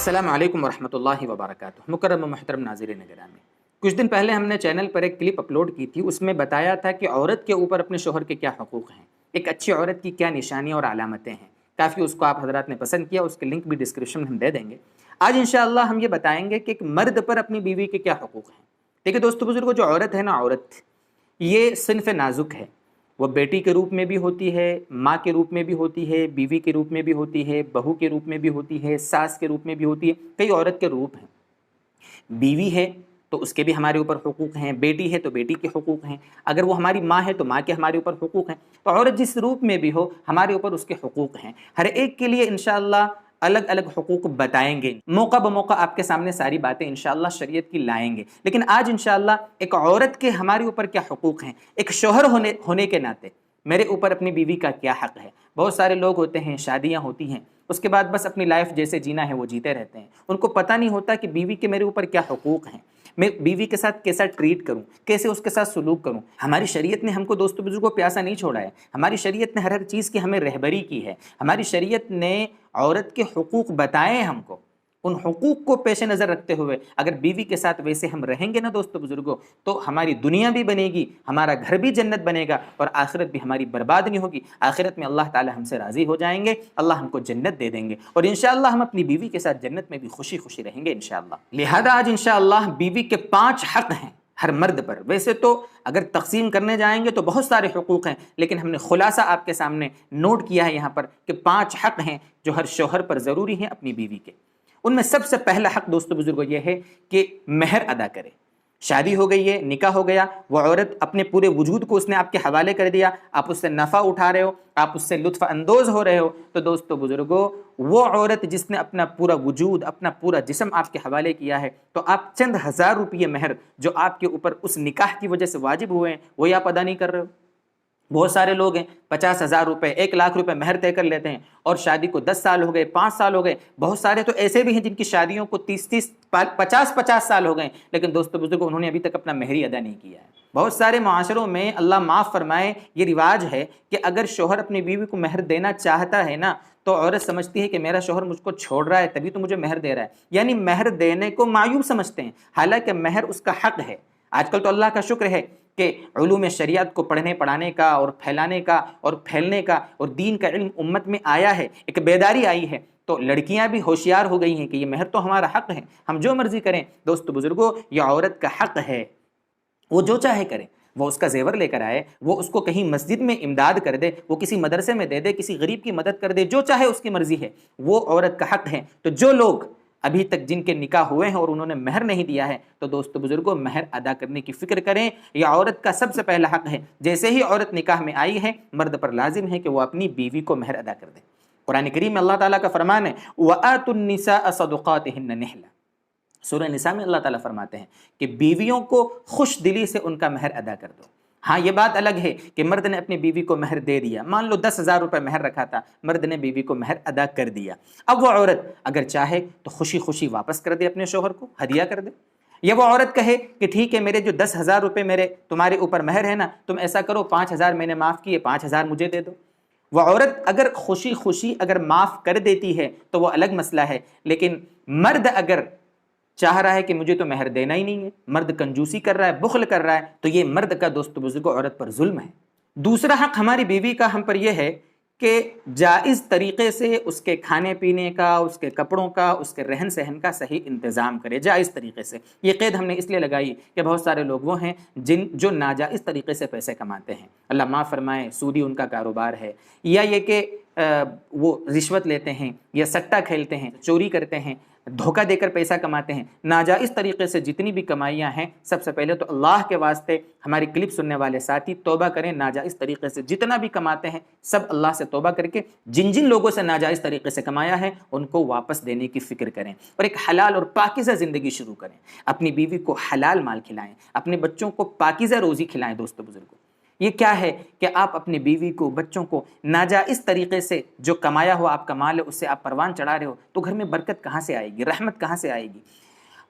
السلام علیکم ورحمۃ اللہ وبرکاتہ۔ مکرم و محترم ناظرین گرامی، کچھ دن پہلے ہم نے چینل پر ایک کلپ اپلوڈ کی تھی، اس میں بتایا تھا کہ عورت کے اوپر اپنے شوہر کے کیا حقوق ہیں، ایک اچھی عورت کی کیا نشانیاں اور علامتیں ہیں۔ کافی اس کو آپ حضرات نے پسند کیا، اس کے لنک بھی ڈسکرپشن میں ہم دے دیں گے۔ آج انشاءاللہ ہم یہ بتائیں گے کہ ایک مرد پر اپنی بیوی کے کیا حقوق ہیں۔ دیکھیں دوستو بزرگو، جو عورت ہے نا، عورت یہ صنف نازک ہے۔ وہ بیٹی کے روپ میں بھی ہوتی ہے، ماں کے روپ میں بھی ہوتی ہے، بیوی کے روپ میں بھی ہوتی ہے، بہو کے روپ میں بھی ہوتی ہے، ساس کے روپ میں بھی ہوتی ہے۔ کئی عورت کے روپ ہیں۔ بیوی ہے تو اس کے بھی ہمارے اوپر حقوق ہیں، بیٹی ہے تو بیٹی کے حقوق ہیں، اگر وہ ہماری ماں ہے تو ماں کے ہمارے اوپر حقوق ہیں۔ تو عورت جس روپ میں بھی ہو، ہمارے اوپر اس کے حقوق ہیں۔ ہر ایک کے لیے انشاءاللہ الگ الگ حقوق بتائیں گے، موقع بموقع آپ کے سامنے ساری باتیں انشاءاللہ شریعت کی لائیں گے۔ لیکن آج انشاءاللہ ایک عورت کے ہمارے اوپر کیا حقوق ہیں، ایک شوہر ہونے کے ناطے میرے اوپر اپنی بیوی کا کیا حق ہے۔ بہت سارے لوگ ہوتے ہیں، شادیاں ہوتی ہیں، اس کے بعد بس اپنی لائف جیسے جینا ہے وہ جیتے رہتے ہیں، ان کو پتہ نہیں ہوتا کہ بیوی کے میرے اوپر کیا حقوق ہیں، میں بیوی کے ساتھ کیسا ٹریٹ کروں، کیسے اس کے ساتھ سلوک کروں۔ ہماری شریعت نے ہم کو دوستو بزرگوں پیاسا نہیں چھوڑا ہے، ہماری شریعت نے ہر چیز کی ہمیں رہبری کی ہے، ہماری شریعت نے عورت کے حقوق بتائے ہیں ہم کو۔ ان حقوق کو پیش نظر رکھتے ہوئے اگر بیوی کے ساتھ ویسے ہم رہیں گے نا دوستو بزرگوں، تو ہماری دنیا بھی بنے گی، ہمارا گھر بھی جنت بنے گا، اور آخرت بھی ہماری برباد نہیں ہوگی۔ آخرت میں اللہ تعالی ہم سے راضی ہو جائیں گے، اللہ ہم کو جنت دے دیں گے، اور انشاءاللہ ہم اپنی بیوی کے ساتھ جنت میں بھی خوشی خوشی رہیں گے انشاءاللہ۔ لہذا آج انشاءاللہ بیوی کے 5 حق ہیں ہر مرد پر۔ ویسے تو اگر تقسیم کرنے جائیں گے تو بہت سارے حقوق ہیں، لیکن ہم نے خلاصہ آپ کے سامنے نوٹ کیا ہے یہاں پر کہ 5 حق ہیں جو ہر شوہر پر ضروری ہیں اپنی بیوی کے۔ ان میں سب سے پہلا حق دوستو بزرگو یہ ہے کہ مہر ادا کرے۔ شادی ہو گئی ہے، نکاح ہو گیا، وہ عورت اپنے پورے وجود کو اس نے آپ کے حوالے کر دیا، آپ اس سے نفع اٹھا رہے ہو، آپ اس سے لطف اندوز ہو رہے ہو، تو دوستو بزرگو وہ عورت جس نے اپنا پورا وجود، اپنا پورا جسم آپ کے حوالے کیا ہے، تو آپ چند ہزار روپے مہر جو آپ کے اوپر اس نکاح کی وجہ سے واجب ہوئے ہیں، وہی آپ ادا نہیں کر رہے ہو۔ بہت سارے لوگ ہیں 50,000 روپے، 1,00,000 روپے مہر طے کر لیتے ہیں، اور شادی کو 10 سال ہو گئے، 5 سال ہو گئے۔ بہت سارے تو ایسے بھی ہیں جن کی شادیوں کو 30 50 سال ہو گئے، لیکن دوستو بزرگوں انہوں نے ابھی تک اپنا مہر ہی ادا نہیں کیا ہے۔ بہت سارے معاشروں میں اللہ معاف فرمائے یہ رواج ہے کہ اگر شوہر اپنی بیوی کو مہر دینا چاہتا ہے نا، تو عورت سمجھتی ہے کہ میرا شوہر مجھ کو چھوڑ رہا ہے تبھی تو مجھے مہر دے رہا ہے، یعنی مہر دینے کو معیوب سمجھتے ہیں، حالانکہ مہر اس کا حق ہے۔ آج کل تو اللہ کا شکر ہے کہ علوم شریعت کو پڑھنے پڑھانے کا اور پھیلانے کا اور پھیلنے کا اور دین کا علم امت میں آیا ہے، ایک بیداری آئی ہے، تو لڑکیاں بھی ہوشیار ہو گئی ہیں کہ یہ مہر تو ہمارا حق ہے، ہم جو مرضی کریں۔ دوستو بزرگوں یہ عورت کا حق ہے، وہ جو چاہے کرے، وہ اس کا زیور لے کر آئے، وہ اس کو کہیں مسجد میں امداد کر دے، وہ کسی مدرسے میں دے دے، کسی غریب کی مدد کر دے، جو چاہے اس کی مرضی ہے، وہ عورت کا حق ہے۔ تو جو لوگ ابھی تک جن کے نکاح ہوئے ہیں اور انہوں نے مہر نہیں دیا ہے، تو دوستو بزرگوں مہر ادا کرنے کی فکر کریں، یہ عورت کا سب سے پہلا حق ہے۔ جیسے ہی عورت نکاح میں آئی ہے، مرد پر لازم ہے کہ وہ اپنی بیوی کو مہر ادا کر دے۔ قرآن کریم میں اللہ تعالیٰ کا فرمان ہے وَآتُوا النِّسَاءَ صَدُقَاتِهِنَّ نِحْلَةً۔ سورہ نساء میں اللہ تعالیٰ فرماتے ہیں کہ بیویوں کو خوش دلی سے ان کا مہر ادا کر دو۔ ہاں یہ بات الگ ہے کہ مرد نے اپنی بیوی کو مہر دے دیا، مان لو 10,000 روپے مہر رکھا تھا، مرد نے بیوی کو مہر ادا کر دیا، اب وہ عورت اگر چاہے تو خوشی خوشی واپس کر دے، اپنے شوہر کو ہدیہ کر دے، یا وہ عورت کہے کہ ٹھیک ہے میرے جو 10,000 روپے میرے تمہارے اوپر مہر ہے نا، تم ایسا کرو 5,000 میں نے معاف کیے، 5,000 مجھے دے دو۔ وہ عورت اگر خوشی خوشی اگر معاف کر دیتی ہے تو وہ الگ مسئلہ ہے، لیکن مرد اگر چاہ رہا ہے کہ مجھے تو مہر دینا ہی نہیں ہے، مرد کنجوسی کر رہا ہے، بخل کر رہا ہے، تو یہ مرد کا دوست بزرگوں عورت پر ظلم ہے۔ دوسرا حق ہماری بیوی کا ہم پر یہ ہے کہ جائز طریقے سے اس کے کھانے پینے کا، اس کے کپڑوں کا، اس کے رہن سہن کا صحیح انتظام کرے، جائز طریقے سے۔ یہ قید ہم نے اس لیے لگائی کہ بہت سارے لوگ وہ ہیں جو ناجائز طریقے سے پیسے کماتے ہیں، اللہ معاف فرمائے، سودی ان کا کاروبار ہے، یا یہ کہ وہ رشوت لیتے ہیں یا سٹہ کھیلتے ہیں، چوری کرتے ہیں، دھوکہ دے کر پیسہ کماتے ہیں۔ ناجائز طریقے سے جتنی بھی کمائیاں ہیں، سب سے پہلے تو اللہ کے واسطے ہماری کلپ سننے والے ساتھی توبہ کریں، ناجائز طریقے سے جتنا بھی کماتے ہیں سب اللہ سے توبہ کر کے جن جن لوگوں سے ناجائز طریقے سے کمایا ہے ان کو واپس دینے کی فکر کریں، اور ایک حلال اور پاکیزہ زندگی شروع کریں۔ اپنی بیوی کو حلال مال کھلائیں، اپنے بچوں کو پاکیزہ روزی کھلائیں۔ دوستو بزرگوں یہ کیا ہے کہ آپ اپنی بیوی کو، بچوں کو ناجائز طریقے سے جو کمایا ہوا آپ کا مال ہے اس سے آپ پروان چڑھا رہے ہو، تو گھر میں برکت کہاں سے آئے گی، رحمت کہاں سے آئے گی؟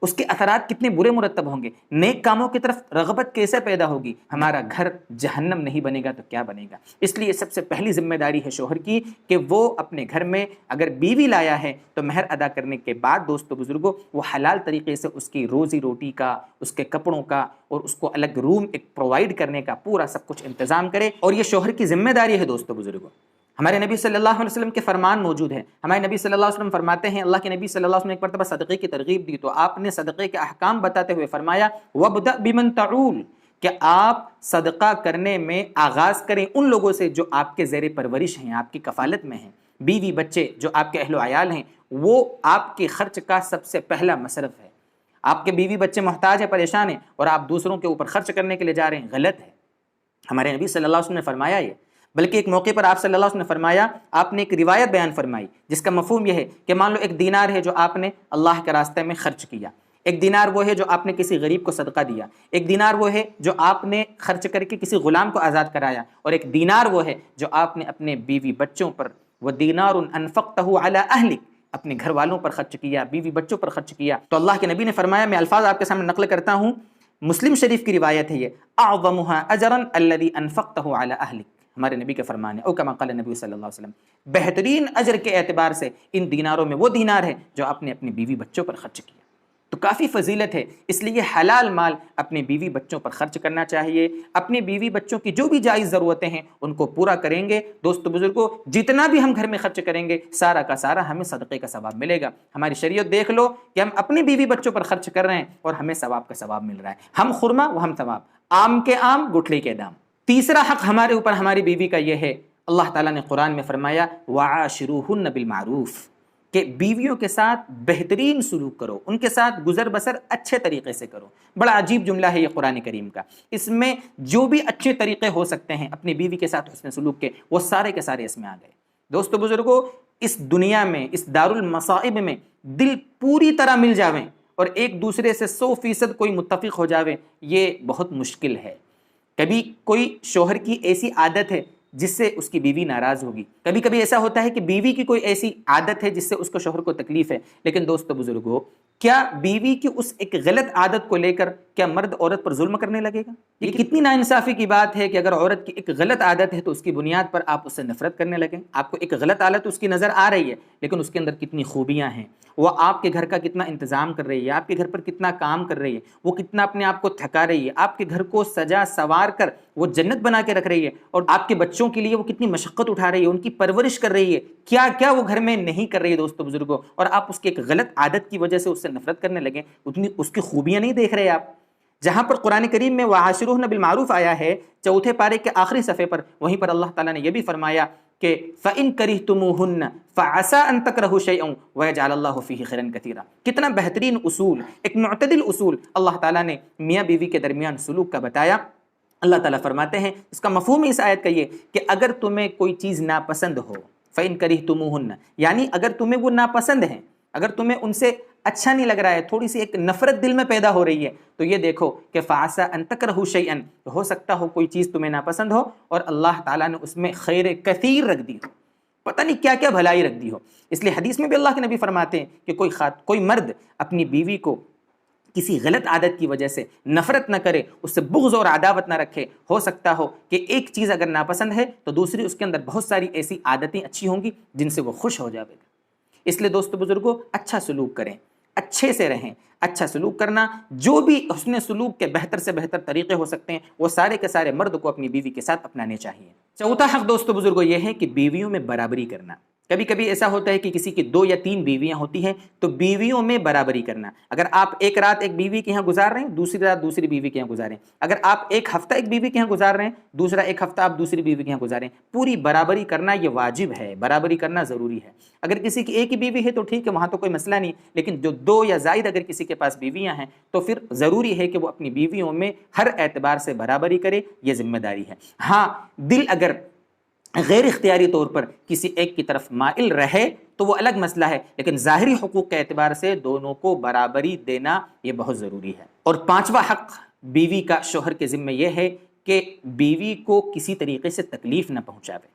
اس کے اثرات کتنے برے مرتب ہوں گے، نیک کاموں کی طرف رغبت کیسے پیدا ہوگی، ہمارا گھر جہنم نہیں بنے گا تو کیا بنے گا۔ اس لیے سب سے پہلی ذمہ داری ہے شوہر کی کہ وہ اپنے گھر میں اگر بیوی لایا ہے تو مہر ادا کرنے کے بعد دوستو بزرگوں وہ حلال طریقے سے اس کی روزی روٹی کا، اس کے کپڑوں کا اور اس کو الگ روم ایک پرووائڈ کرنے کا پورا سب کچھ انتظام کرے، اور یہ شوہر کی ذمہ داری ہے دوستو بزرگوں۔ ہمارے نبی صلی اللہ علیہ وسلم کے فرمان موجود ہیں، ہمارے نبی صلی اللہ علیہ وسلم فرماتے ہیں، اللہ کے نبی صلی اللہ علیہ وسلم نے ایک مرتبہ صدقے کی ترغیب دی تو آپ نے صدقے کے احکام بتاتے ہوئے فرمایا وَابْدَأْ بِمَنْ تَعُولُ، کہ آپ صدقہ کرنے میں آغاز کریں ان لوگوں سے جو آپ کے زیر پرورش ہیں، آپ کی کفالت میں ہیں، بیوی بچے جو آپ کے اہل و عیال ہیں، وہ آپ کے خرچ کا سب سے پہلا مصرف ہے۔ آپ کے بیوی بچے محتاج ہیں، پریشان ہیں، اور آپ دوسروں کے اوپر خرچ کرنے کے لیے جا رہے ہیں، غلط ہے۔ ہمارے نبی صلی اللہ علیہ وسلم نے فرمایا یہ، بلکہ ایک موقع پر آپ صلی اللہ علیہ وسلم نے فرمایا، آپ نے ایک روایت بیان فرمائی جس کا مفہوم یہ ہے کہ مان لو ایک دینار ہے جو آپ نے اللہ کے راستے میں خرچ کیا، ایک دینار وہ ہے جو آپ نے کسی غریب کو صدقہ دیا، ایک دینار وہ ہے جو آپ نے خرچ کر کے کسی غلام کو آزاد کرایا، اور ایک دینار وہ ہے جو آپ نے اپنے بیوی بچوں پر، وَدِينَارٌ أَنفَقْتَهُ عَلَىٰ أَهْلِكَ، اپنے گھر والوں پر خرچ کیا، بیوی بچوں پر خرچ کیا۔ تو اللہ کے نبی نے فرمایا، میں الفاظ آپ کے سامنے نقل کرتا ہوں، مسلم شریف کی روایت ہے یہ، أَعْظَمُهَا أَجْرًا الَّذِي أَنفَقْتَهُ عَلَىٰ أَهْلِكَ، ہمارے نبی کے فرمان ہے، او کما قال نبی صلی اللہ علیہ وسلم، بہترین اجر کے اعتبار سے ان دیناروں میں وہ دینار ہے جو آپ نے اپنی بیوی بچوں پر خرچ کیا۔ تو کافی فضیلت ہے، اس لیے حلال مال اپنے بیوی بچوں پر خرچ کرنا چاہیے، اپنے بیوی بچوں کی جو بھی جائز ضرورتیں ہیں ان کو پورا کریں گے۔ دوستو بزرگوں، جتنا بھی ہم گھر میں خرچ کریں گے سارا کا سارا ہمیں صدقے کا ثواب ملے گا۔ ہماری شریعت دیکھ لو کہ ہم اپنے بیوی بچوں پر خرچ کر رہے ہیں اور ہمیں ثواب کا ثواب مل رہا ہے، ہم خرما وہ ہم ثواب، آم کے آم گٹھلی کے دام۔ تیسرا حق ہمارے اوپر ہماری بیوی کا یہ ہے، اللہ تعالیٰ نے قرآن میں فرمایا وَعَاشِرُوهُنَّ بِالْمَعْرُوفِ، کہ بیویوں کے ساتھ بہترین سلوک کرو، ان کے ساتھ گزر بسر اچھے طریقے سے کرو۔ بڑا عجیب جملہ ہے یہ قرآن کریم کا، اس میں جو بھی اچھے طریقے ہو سکتے ہیں اپنی بیوی کے ساتھ حسن سلوک کے، وہ سارے کے سارے اس میں آ گئے۔ دوستو بزرگوں، اس دنیا میں، اس دار المصائب میں دل پوری طرح مل جاویں اور ایک دوسرے سے 100% کوئی متفق ہو جاوے، یہ بہت مشکل ہے۔ کبھی کوئی شوہر کی ایسی عادت ہے جس سے اس کی بیوی ناراض ہوگی، کبھی کبھی ایسا ہوتا ہے کہ بیوی کی کوئی ایسی عادت ہے جس سے اس کو شوہر کو تکلیف ہے، لیکن دوستو بزرگوں، کیا بیوی کی اس ایک غلط عادت کو لے کر کیا مرد عورت پر ظلم کرنے لگے گا؟ یہ کتنی ناانصافی کی بات ہے کہ اگر عورت کی ایک غلط عادت ہے تو اس کی بنیاد پر آپ اس سے نفرت کرنے لگیں۔ آپ کو ایک غلط عادت اس کی نظر آ رہی ہے لیکن اس کے اندر کتنی خوبیاں ہیں، وہ آپ کے گھر کا کتنا انتظام کر رہی ہے، آپ کے گھر پر کتنا کام کر رہی ہے، وہ کتنا اپنے آپ کو تھکا رہی ہے، آپ کے گھر کو سجا سوار کر وہ جنت بنا کے رکھ رہی ہے، اور آپ کے بچوں کے لیے وہ کتنی مشقت اٹھا رہی ہے، ان کی پرورش کر رہی ہے، کیا کیا وہ گھر میں نہیں کر رہی ہے دوستو بزرگوں، اور آپ اس کی ایک غلط عادت کی وجہ سے اس سے نفرت کرنے لگیں، اتنی اس کی خوبیاں نہیں دیکھ رہے آپ۔ جہاں پر قرآن کریم میں وَعَاشِرُوهُنَّ بِالْمَعْرُوفِ آیا ہے، چوتھے پارے کے آخری صفحے پر، وہیں پر اللہ تعالیٰ نے یہ بھی فرمایا کہ فَإِن كَرِهْتُمُوهُنَّ فَعَسَىٰ أَن تَكْرَهُوا شَيْئًا وَيَجْعَلَ اللَّهُ فِيهِ خَيْرًا كَثِيرًا۔ کتنا بہترین اصول، ایک معتدل اصول اللہ تعالیٰ نے میاں بیوی کے درمیان سلوک کا بتایا۔ اللہ تعالیٰ فرماتے ہیں، اس کا مفہوم اس آیت کا یہ کہ اگر تمہیں کوئی چیز ناپسند ہو، فَإِن كَرِهْتُمُوهُنَّ، یعنی اگر تمہیں وہ ناپسند ہیں، اگر تمہیں ان سے اچھا نہیں لگ رہا ہے، تھوڑی سی ایک نفرت دل میں پیدا ہو رہی ہے، تو یہ دیکھو کہ فَعَسَىٰ أَن تَكْرَهُوا شَيْئًا، ہو سکتا ہو کوئی چیز تمہیں ناپسند ہو اور اللہ تعالیٰ نے اس میں خیر کثیر رکھ دی ہو، پتہ نہیں کیا کیا بھلائی رکھ دی ہو۔ اس لیے حدیث میں بھی اللہ کے نبی فرماتے ہیں کہ کوئی مرد اپنی بیوی کو کسی غلط عادت کی وجہ سے نفرت نہ کرے، اس سے بغض اور عداوت نہ رکھے۔ ہو سکتا ہو کہ ایک چیز اگر ناپسند ہے تو دوسری اس کے اندر بہت ساری ایسی عادتیں اچھی ہوں گی جن سے وہ خوش ہو جائے گا۔ اس لیے دوستو بزرگوں، اچھا سلوک کریں، اچھے سے رہیں۔ اچھا سلوک کرنا، جو بھی حسن سلوک کے بہتر سے بہتر طریقے ہو سکتے ہیں وہ سارے کے سارے مرد کو اپنی بیوی کے ساتھ اپنانے چاہیے۔ چوتھا حق دوستو بزرگوں یہ ہے کہ بیویوں میں برابری کرنا۔ کبھی کبھی ایسا ہوتا ہے کہ کسی کی 2 یا 3 بیویاں ہوتی ہیں تو بیویوں میں برابری کرنا۔ اگر آپ ایک رات ایک بیوی کے یہاں گزار رہے ہیں، دوسری رات دوسری بیوی کے یہاں گزاریں۔ اگر آپ ایک ہفتہ ایک بیوی کے یہاں گزار رہے ہیں، دوسرا ایک ہفتہ آپ دوسری بیوی کے یہاں گزاریں۔ پوری برابری کرنا یہ واجب ہے، برابری کرنا ضروری ہے۔ اگر کسی کی ایک ہی بیوی ہے تو ٹھیک ہے، وہاں تو کوئی مسئلہ نہیں، لیکن جو 2 یا زائد اگر کسی کے پاس بیویاں ہیں تو پھر ضروری ہے کہ وہ اپنی بیویوں میں ہر اعتبار سے برابری کرے، یہ ذمہ داری ہے۔ ہاں، دل اگر غیر اختیاری طور پر کسی ایک کی طرف مائل رہے تو وہ الگ مسئلہ ہے، لیکن ظاہری حقوق کے اعتبار سے دونوں کو برابری دینا یہ بہت ضروری ہے۔ اور 5واں حق بیوی کا شوہر کے ذمہ یہ ہے کہ بیوی کو کسی طریقے سے تکلیف نہ پہنچاوے،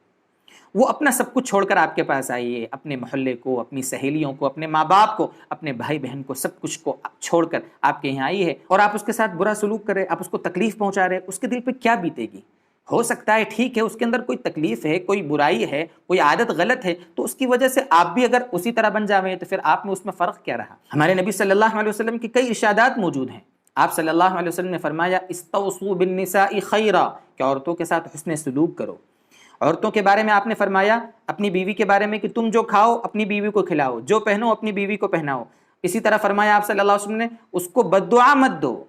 وہ اپنا سب کچھ چھوڑ کر آپ کے پاس آئی ہے، اپنے محلے کو، اپنی سہیلیوں کو، اپنے ماں باپ کو، اپنے بھائی بہن کو، سب کچھ کو چھوڑ کر آپ کے یہاں آئی ہے، اور آپ اس کے ساتھ برا سلوک کر رہے، آپ اس کو تکلیف پہنچا رہے، اس کے دل پہ کیا بیتے گی؟ ہو سکتا ہے ٹھیک ہے اس کے اندر کوئی تکلیف ہے، کوئی برائی ہے، کوئی عادت غلط ہے، تو اس کی وجہ سے آپ بھی اگر اسی طرح بن جاویں تو پھر آپ میں اس میں فرق کیا رہا؟ ہمارے نبی صلی اللہ علیہ وسلم کی کئی ارشادات موجود ہیں۔ آپ صلی اللہ علیہ وسلم نے فرمایا استوصوا بالنساء خیرا، کہ عورتوں کے ساتھ حسن سلوک کرو۔ عورتوں کے بارے میں آپ نے فرمایا اپنی بیوی کے بارے میں کہ تم جو کھاؤ اپنی بیوی کو کھلاؤ، جو پہنو اپنی بیوی کو پہناؤ۔ اسی طرح فرمایا آپ صلی اللہ علیہ وسلم نے اس کو بد دعا مت دو،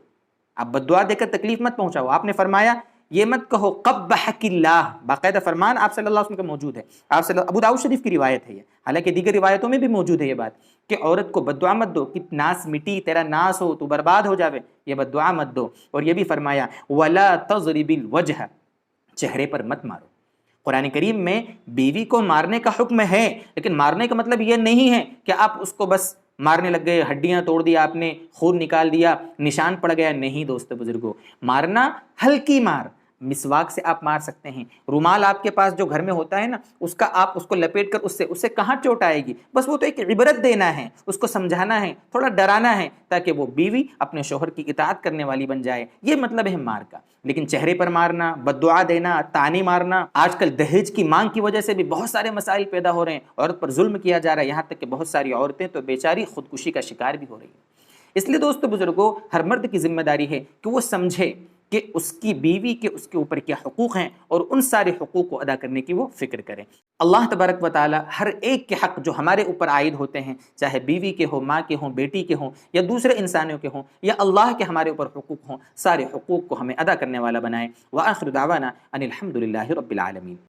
آپ بد دعا دے کر تکلیف مت پہنچاؤ۔ آپ نے فرمایا یہ مت کہو قبحک اللہ، باقاعدہ فرمان آپ صلی اللہ علیہ وسلم کا موجود ہے، آپ ابو داؤد شریف کی روایت ہے یہ، حالانکہ دیگر روایتوں میں بھی موجود ہے یہ بات کہ عورت کو بد دعا مت دو کہ ناس مٹی، تیرا ناس ہو، تو برباد ہو جاوے، یہ بد دعا مت دو۔ اور یہ بھی فرمایا ولا تضرب الوجہ، چہرے پر مت مارو۔ قرآن کریم میں بیوی کو مارنے کا حکم ہے، لیکن مارنے کا مطلب یہ نہیں ہے کہ آپ اس کو بس مارنے لگ گئے، ہڈیاں توڑ دیا آپ نے، خون نکال دیا، نشان پڑ گیا، نہیں دوست بزرگوں، مارنا ہلکی مار، مسواک سے آپ مار سکتے ہیں، رومال آپ کے پاس جو گھر میں ہوتا ہے نا، اس کا آپ اس کو لپیٹ کر اس سے کہاں چوٹ آئے گی، بس وہ تو ایک عبرت دینا ہے، اس کو سمجھانا ہے، تھوڑا ڈرانا ہے، تاکہ وہ بیوی اپنے شوہر کی اطاعت کرنے والی بن جائے، یہ مطلب ہے مار کا۔ لیکن چہرے پر مارنا، بد دعا دینا، تانے مارنا، آج کل دہیج کی مانگ کی وجہ سے بھی بہت سارے مسائل پیدا ہو رہے ہیں، عورت پر ظلم کیا جا رہا ہے، یہاں تک کہ بہت ساری عورتیں تو بیچاری خودکشی کا شکار بھی ہو رہی ہیں۔ اس لیے دوستو بزرگوں، ہر مرد کی ذمہ داری ہے کہ وہ سمجھے کہ اس کی بیوی کے اس کے اوپر کیا حقوق ہیں، اور ان سارے حقوق کو ادا کرنے کی وہ فکر کریں۔ اللہ تبارک و تعالی ہر ایک کے حق جو ہمارے اوپر عائد ہوتے ہیں، چاہے بیوی کے ہوں، ماں کے ہوں، بیٹی کے ہوں، یا دوسرے انسانوں کے ہوں، یا اللہ کے ہمارے اوپر حقوق ہوں، سارے حقوق کو ہمیں ادا کرنے والا بنائے۔ وآخر دعوانا ان الحمد للہ رب العالمین۔